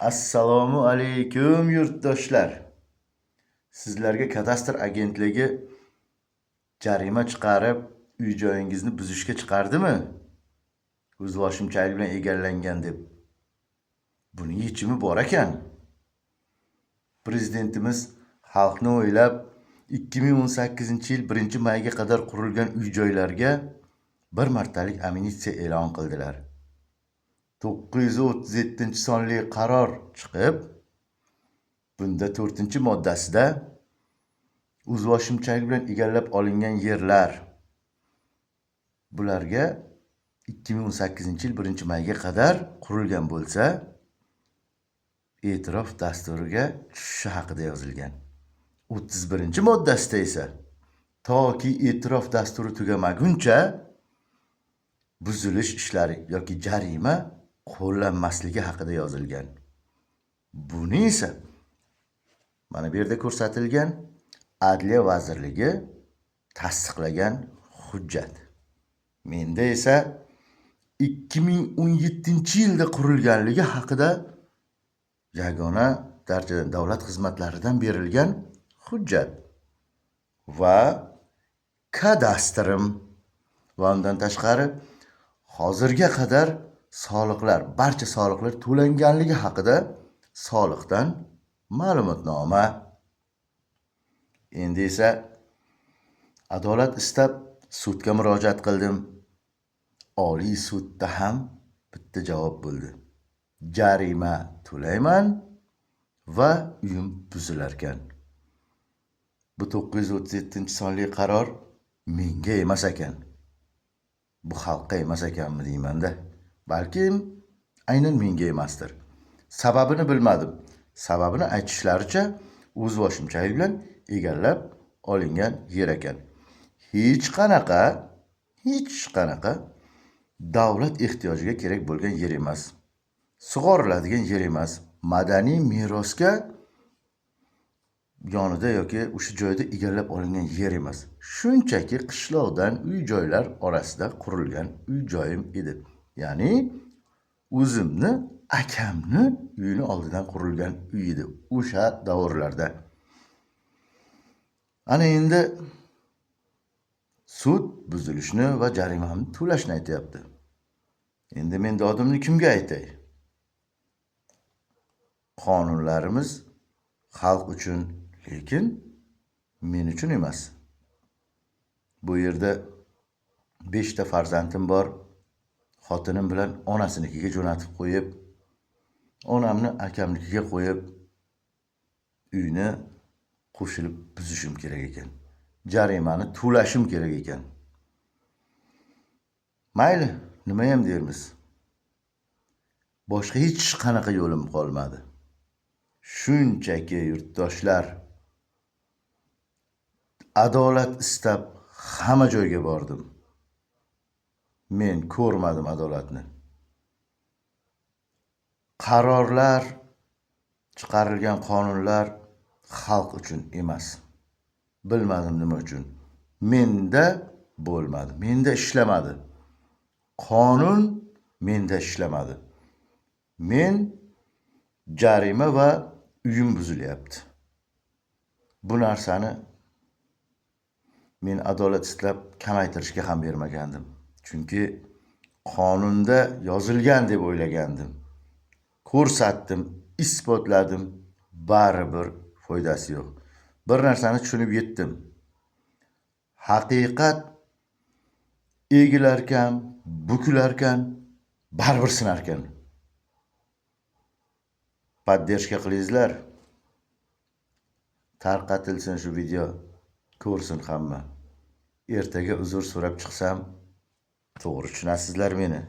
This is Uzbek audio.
Assalomu alaykum yurtdoshlar. Sizlarga kadastr agentligi jarima chiqarib, uy-joyingizni buzishga chiqardimi? O'zboshimchalik bilan egallangan deb. Buning yechimi bor ekan. Prezidentimiz xalqni o'ylab 2018-yil 1-mayga qadar qurilgan uy-joylarga bir martalik amnistiya e'lon qildilar. 937-sonli qaror chiqib, bunda 4-moddasida o'zboshimchalik bilan egallab olingan yerlar bularga 2018-yil 1-mayga qadar qurilgan bo'lsa, e'tirof dasturiga tushishi haqida yozilgan. 31-moddasida esa toki e'tirof dasturi tugamaguncha buzilish ishlari yoki jarima qo'llanmasligi haqida yozilgan. Buni esa mana bu yerda ko'rsatilgan Adliya vazirligi tasdiqlagan hujjat. Menda esa 2017-yilda qurilganligi haqida yagona darajada davlat xizmatlaridan berilgan hujjat va kadastrim va undan tashqari hozirga qadar barcha soliqlar to'langanligi haqida soliqdan ma'lumotnoma. Endi esa adolat istab sudga murojaat qildim. Oliy sudda ham bitta javob bo'ldi. Jarima to'layman va uyim buzilar ekan. Bu 937-sonli qaror menga emas ekan. Bu xalqqa emas ekanmi deymanda. Balkim aynan menga emasdir. Sababini bilmadim. Sababini aytishlaricha o'zboshimchalik bilan egallab olingan yer ekan. Hech qanaqa davlat ehtiyojiga kerak bo'lgan yer emas. Sug'oriladigan yer emas. Madaniy merosga yonida yoki o'sha joyda egallab olingan yer emas. Shunchaki qishloqdan uy-joylar orasida qurilgan uy-joyim edi. Ya'ni o'zimni akamni uyini oldidan qurilgan uy edi o'sha davrlarda. Ana endi sud buzilishni va jarimamni to'lashni aytayapti. Endi men dodimni kimga aytay? Qonunlarimiz xalq uchun, lekin men uchun emas. Bu yerda 5 ta farzandim bor. Xotinim bilan onasinikiga jo'natib qo'yib, onamni akamnikiga qo'yib, uyni qo'shilib buzishim kerak ekan. Jarimani to'lashim kerak ekan. Mayli, nima ham dermiz. Boshqa hech qanaqa yo'lim qolmadi. Shunchaki yurtdoshlar, adolat istab hamma joyga bordim. Men ko'rmadim adolatni. Qarorlar, chiqarilgan qonunlar xalq uchun emas. Bilmadim nima uchun. Menda bo'lmadi, menda ishlamadi. Qonun menda ishlamadi. Men jarima va uyim buzilyapti. Bu narsani men adolat istab kamaytirishga ham bermagandim. Chunki qonunda yozilgan deb o'ylagandim. Ko'rsatdim, isbotladim, baribir foydasi yo'q. Bir narsani tushunib yetdim. Haqiqat egilarkan, bukilarkan, baribir sinarkan. Poddershka qilingizlar. Tarqatilsin shu video, ko'rsin hamma. Ertaga uzr so'rab chiqsam, to'g'ri tushunasizlar meni.